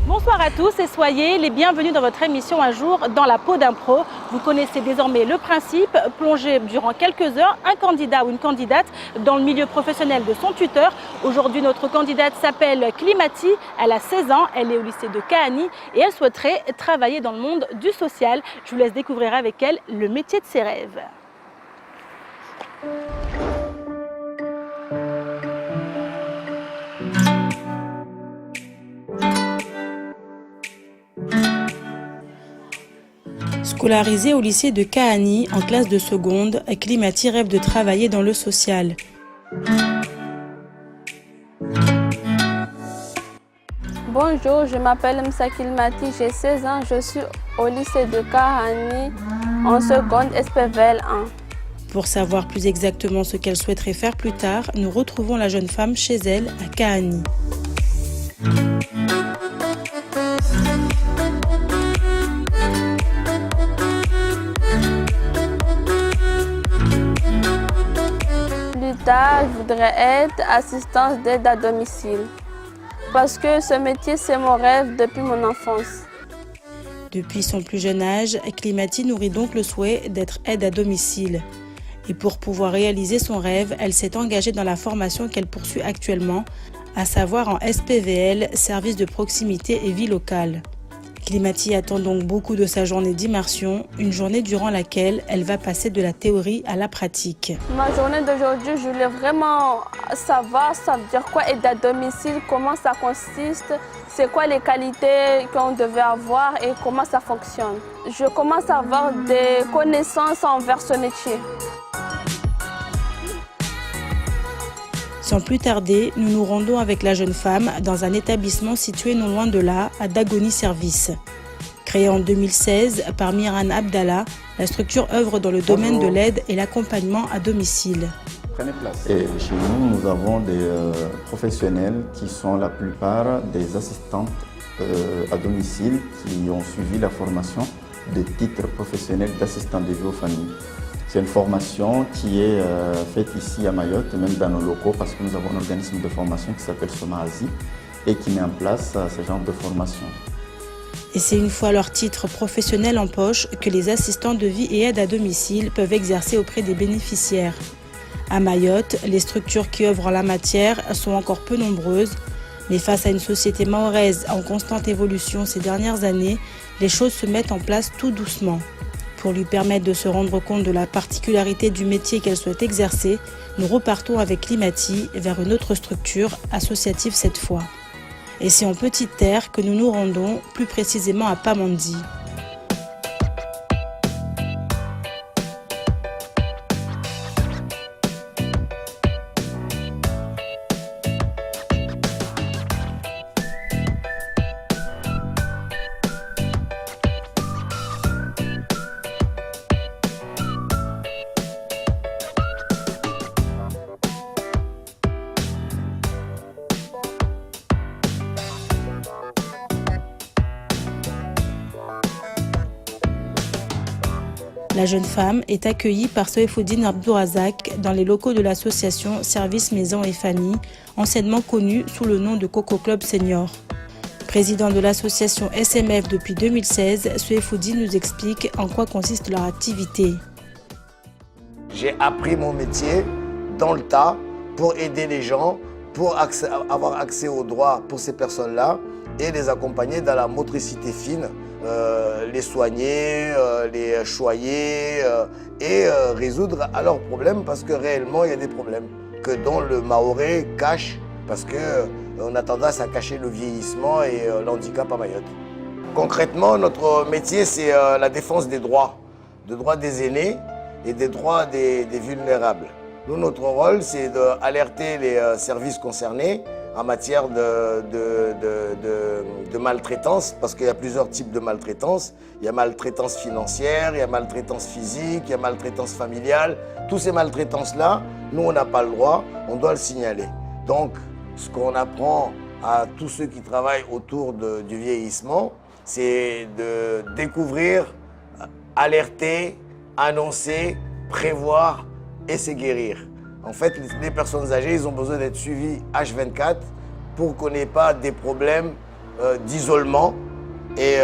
Bonsoir à tous et soyez les bienvenus dans votre émission Un jour dans la peau d'un pro. Vous connaissez désormais le principe, plonger durant quelques heures un candidat ou une candidate dans le milieu professionnel de son tuteur. Aujourd'hui, notre candidate s'appelle Climati, elle a 16 ans, elle est au lycée de Kahani et elle souhaiterait travailler dans le monde du social. Je vous laisse découvrir avec elle le métier de ses rêves. Scolarisée au lycée de Kahani en classe de seconde, Climati rêve de travailler dans le social. Bonjour, je m'appelle Msa Climati, j'ai 16 ans, je suis au lycée de Kahani en seconde SPVL 1. Pour savoir plus exactement ce qu'elle souhaiterait faire plus tard, nous retrouvons la jeune femme chez elle à Kahani. Je voudrais être assistante d'aide à domicile parce que ce métier, c'est mon rêve depuis mon enfance. Depuis son plus jeune âge, Climati nourrit donc le souhait d'être aide à domicile. Et pour pouvoir réaliser son rêve, elle s'est engagée dans la formation qu'elle poursuit actuellement, à savoir en SPVL, service de proximité et vie locale. Climati attend donc beaucoup de sa journée d'immersion, une journée durant laquelle elle va passer de la théorie à la pratique. Ma journée d'aujourd'hui, je voulais vraiment savoir, ça veut dire quoi aide à domicile, comment ça consiste, c'est quoi les qualités qu'on devait avoir et comment ça fonctionne. Je commence à avoir des connaissances envers ce métier. Sans plus tarder, nous nous rendons avec la jeune femme dans un établissement situé non loin de là, à Dagoni Service. Créée en 2016 par Miran Abdallah, la structure œuvre dans le domaine de l'aide et l'accompagnement à domicile. Prenez place. Et chez nous, nous avons des professionnels qui sont la plupart des assistantes à domicile qui ont suivi la formation de titre professionnel d'assistant de vie aux familles. C'est une formation qui est faite ici à Mayotte, même dans nos locaux, parce que nous avons un organisme de formation qui s'appelle Somazi et qui met en place ce genre de formation. Et c'est une fois leur titre professionnel en poche que les assistants de vie et aide à domicile peuvent exercer auprès des bénéficiaires. À Mayotte, les structures qui œuvrent en la matière sont encore peu nombreuses, mais face à une société mahoraise en constante évolution ces dernières années, les choses se mettent en place tout doucement. Pour lui permettre de se rendre compte de la particularité du métier qu'elle souhaite exercer, nous repartons avec Climati vers une autre structure, associative cette fois. Et c'est en Petite Terre que nous nous rendons, plus précisément à Pamandi. La jeune femme est accueillie par Soefoudine Abdourazak dans les locaux de l'association Service Maison et Famille, anciennement connue sous le nom de Coco Club Senior. Président de l'association SMF depuis 2016, Soefoudine nous explique en quoi consiste leur activité. J'ai appris mon métier dans le tas pour aider les gens, pour avoir accès aux droits pour ces personnes-là et les accompagner dans la motricité fine. Les soigner, les choyer et résoudre à leurs problèmes parce que réellement il y a des problèmes que dont le Mahorais cache parce qu'on a tendance à cacher le vieillissement et l'handicap à Mayotte. Concrètement, notre métier c'est la défense des droits des aînés et des droits des vulnérables. Nous, notre rôle c'est d'alerter les services concernés en matière de maltraitance, parce qu'il y a plusieurs types de maltraitance. Il y a maltraitance financière, il y a maltraitance physique, il y a maltraitance familiale. Tous ces maltraitances-là, nous, on n'a pas le droit, on doit le signaler. Donc, ce qu'on apprend à tous ceux qui travaillent autour du vieillissement, c'est de découvrir, alerter, annoncer, prévoir et se guérir. En fait, les personnes âgées, ils ont besoin d'être suivies H24 pour qu'on n'ait pas des problèmes d'isolement et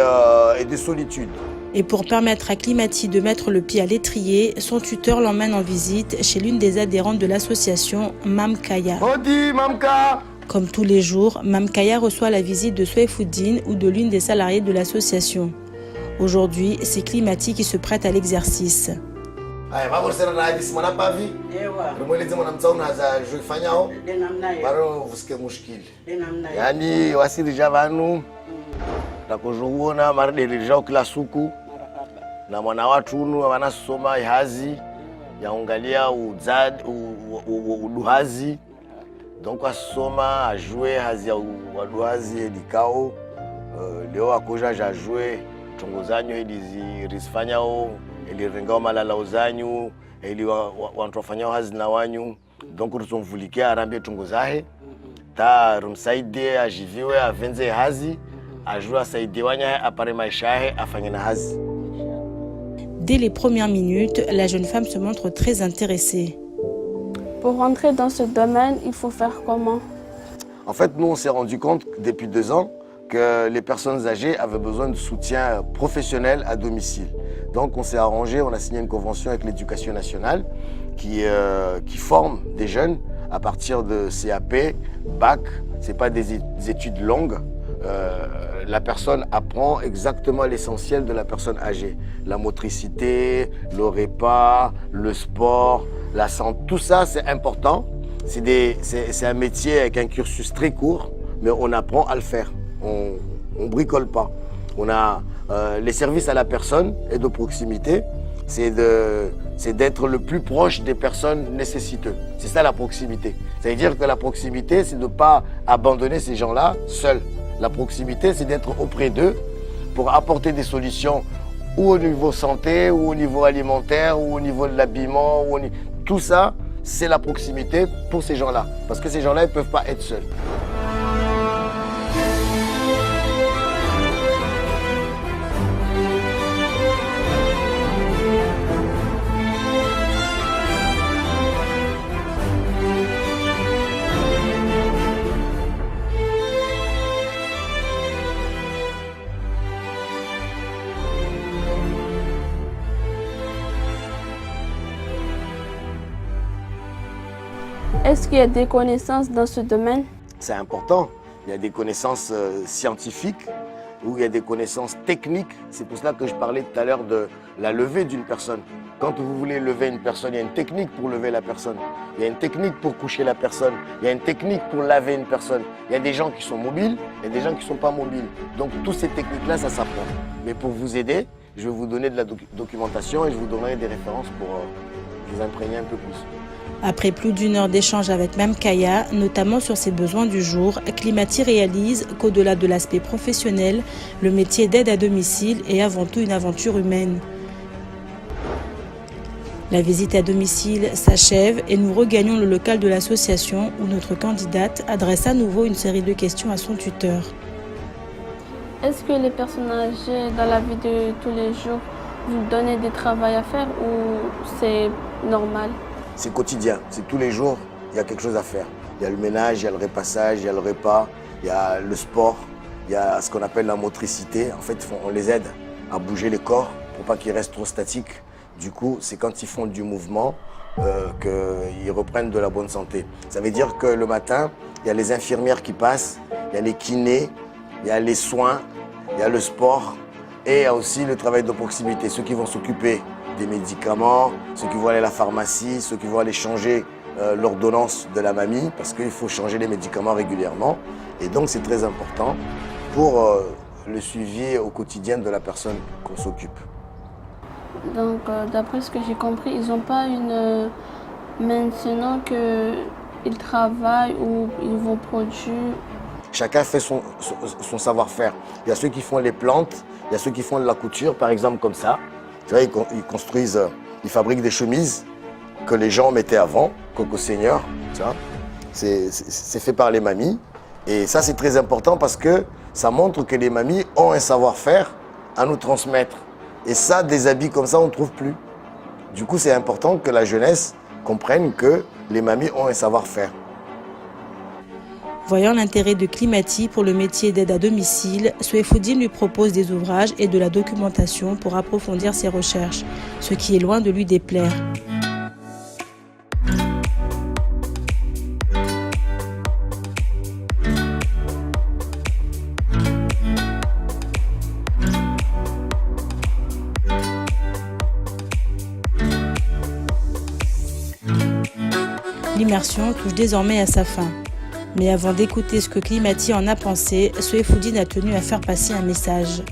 de solitude. Et pour permettre à Climati de mettre le pied à l'étrier, son tuteur l'emmène en visite chez l'une des adhérentes de l'association, Mam Kaya. Odi, Mamka! Comme tous les jours, Mam Kaya reçoit la visite de Souefouddine ou de l'une des salariés de l'association. Aujourd'hui, c'est Climati qui se prête à l'exercice. Yani wasirija vanu takozouona maridelirija kila suku na mwana watu unu wanasoma ihazi yaungalia uduhazi donc asoma ajue hazi ya uduhazi edikao leo akoja jajue tongo zanyu risifanyao elirengao malala uzanyu eli wantu wafanyao hazi na wanyu donc rusomvulikia arambe tongo zahe ta rumsaidie ajiviwe avenze hazi ajue asaidie wanya apare maisha yahe afanye na hazi. Dès les premières minutes, la jeune femme se montre très intéressée. Pour rentrer dans ce domaine, il faut faire comment? En fait, nous, on s'est rendu compte depuis 2 ans que les personnes âgées avaient besoin de soutien professionnel à domicile. Donc, on s'est arrangé, on a signé une convention avec l'Éducation nationale qui forme des jeunes à partir de CAP, bac. Ce n'est pas des études longues. La personne apprend exactement l'essentiel de la personne âgée. La motricité, le repas, le sport, la santé, tout ça c'est important. C'est un métier avec un cursus très court, mais on apprend à le faire. On ne bricole pas. On a les services à la personne et de proximité, c'est d'être le plus proche des personnes nécessiteuses. C'est ça la proximité. Ça veut dire que la proximité, c'est de ne pas abandonner ces gens-là seuls. La proximité, c'est d'être auprès d'eux pour apporter des solutions ou au niveau santé, ou au niveau alimentaire, ou au niveau de l'habillement. Tout ça, c'est la proximité pour ces gens-là. Parce que ces gens-là, ils ne peuvent pas être seuls. Est-ce qu'il y a des connaissances dans ce domaine? C'est important. Il y a des connaissances scientifiques ou il y a des connaissances techniques. C'est pour cela que je parlais tout à l'heure de la levée d'une personne. Quand vous voulez lever une personne, il y a une technique pour lever la personne. Il y a une technique pour coucher la personne. Il y a une technique pour laver une personne. Il y a des gens qui sont mobiles, il y a des gens qui ne sont pas mobiles. Donc toutes ces techniques-là, ça s'apprend. Mais pour vous aider, je vais vous donner de la documentation et je vous donnerai des références pour vous imprégner un peu plus. Après plus d'1 heure d'échange avec Mam Kaya, notamment sur ses besoins du jour, Climati réalise qu'au-delà de l'aspect professionnel, le métier d'aide à domicile est avant tout une aventure humaine. La visite à domicile s'achève et nous regagnons le local de l'association où notre candidate adresse à nouveau une série de questions à son tuteur. Est-ce que les personnes âgées dans la vie de tous les jours vous donnez des travaux à faire ou c'est normal? C'est quotidien, c'est tous les jours, il y a quelque chose à faire. Il y a le ménage, il y a le repassage, il y a le repas, il y a le sport, il y a ce qu'on appelle la motricité. En fait, on les aide à bouger les corps pour pas qu'ils restent trop statiques. Du coup, c'est quand ils font du mouvement qu'ils reprennent de la bonne santé. Ça veut dire que le matin, il y a les infirmières qui passent, il y a les kinés, il y a les soins, il y a le sport et il y a aussi le travail de proximité, ceux qui vont s'occuper des médicaments, ceux qui vont aller à la pharmacie, ceux qui vont aller changer l'ordonnance de la mamie parce qu'il faut changer les médicaments régulièrement. Et donc c'est très important pour le suivi au quotidien de la personne qu'on s'occupe. Donc d'après ce que j'ai compris, ils n'ont pas une... Maintenant que ils travaillent ou ils vont produire. Chacun fait son savoir-faire. Il y a ceux qui font les plantes, il y a ceux qui font de la couture, par exemple comme ça. Tu vois, ils construisent, ils fabriquent des chemises que les gens mettaient avant, Coco Seigneur, tu vois. C'est fait par les mamies. Et ça, c'est très important parce que ça montre que les mamies ont un savoir-faire à nous transmettre. Et ça, des habits comme ça, on ne trouve plus. Du coup, c'est important que la jeunesse comprenne que les mamies ont un savoir-faire. Voyant l'intérêt de Climati pour le métier d'aide à domicile, Souefodine lui propose des ouvrages et de la documentation pour approfondir ses recherches, ce qui est loin de lui déplaire. L'immersion touche désormais à sa fin. Mais avant d'écouter ce que Climati en a pensé, Souefodine a tenu à faire passer un message.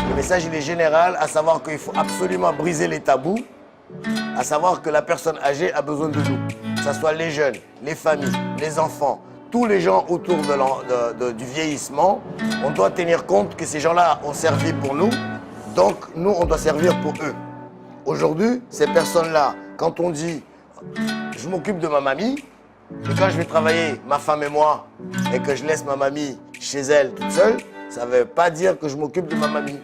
Le message il est général, à savoir qu'il faut absolument briser les tabous, à savoir que la personne âgée a besoin de nous. Que ce soit les jeunes, les familles, les enfants, tous les gens autour du vieillissement, on doit tenir compte que ces gens-là ont servi pour nous, donc nous on doit servir pour eux. Aujourd'hui, ces personnes-là, quand on dit « je m'occupe de ma mamie », et quand je vais travailler, ma femme et moi, et que je laisse ma mamie chez elle toute seule, ça ne veut pas dire que je m'occupe de ma mamie.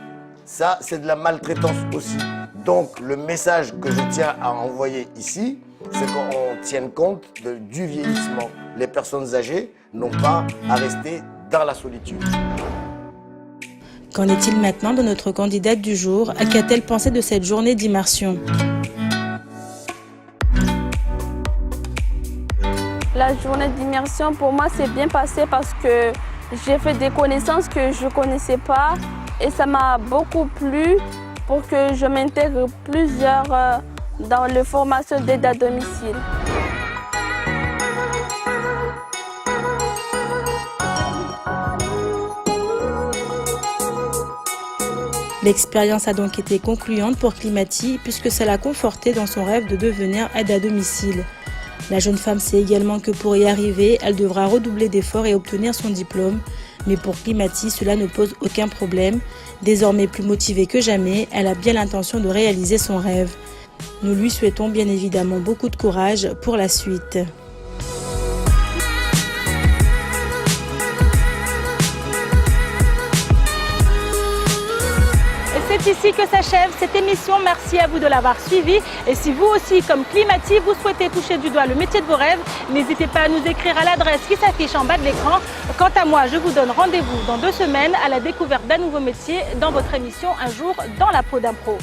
Ça, c'est de la maltraitance aussi. Donc, le message que je tiens à envoyer ici, c'est qu'on tienne compte du vieillissement. Les personnes âgées n'ont pas à rester dans la solitude. Qu'en est-il maintenant de notre candidate du jour? Qu'a-t-elle pensé de cette journée d'immersion? La journée d'immersion, pour moi, s'est bien passée parce que j'ai fait des connaissances que je ne connaissais pas et ça m'a beaucoup plu pour que je m'intègre plusieurs dans les formations d'aide à domicile. L'expérience a donc été concluante pour Climati puisque ça l'a confortée dans son rêve de devenir aide à domicile. La jeune femme sait également que pour y arriver, elle devra redoubler d'efforts et obtenir son diplôme. Mais pour Climati, cela ne pose aucun problème. Désormais plus motivée que jamais, elle a bien l'intention de réaliser son rêve. Nous lui souhaitons bien évidemment beaucoup de courage pour la suite. C'est ici que s'achève cette émission. Merci à vous de l'avoir suivi. Et si vous aussi, comme Climati, vous souhaitez toucher du doigt le métier de vos rêves, n'hésitez pas à nous écrire à l'adresse qui s'affiche en bas de l'écran. Quant à moi, je vous donne rendez-vous dans 2 semaines à la découverte d'un nouveau métier dans votre émission Un jour dans la peau d'un pro.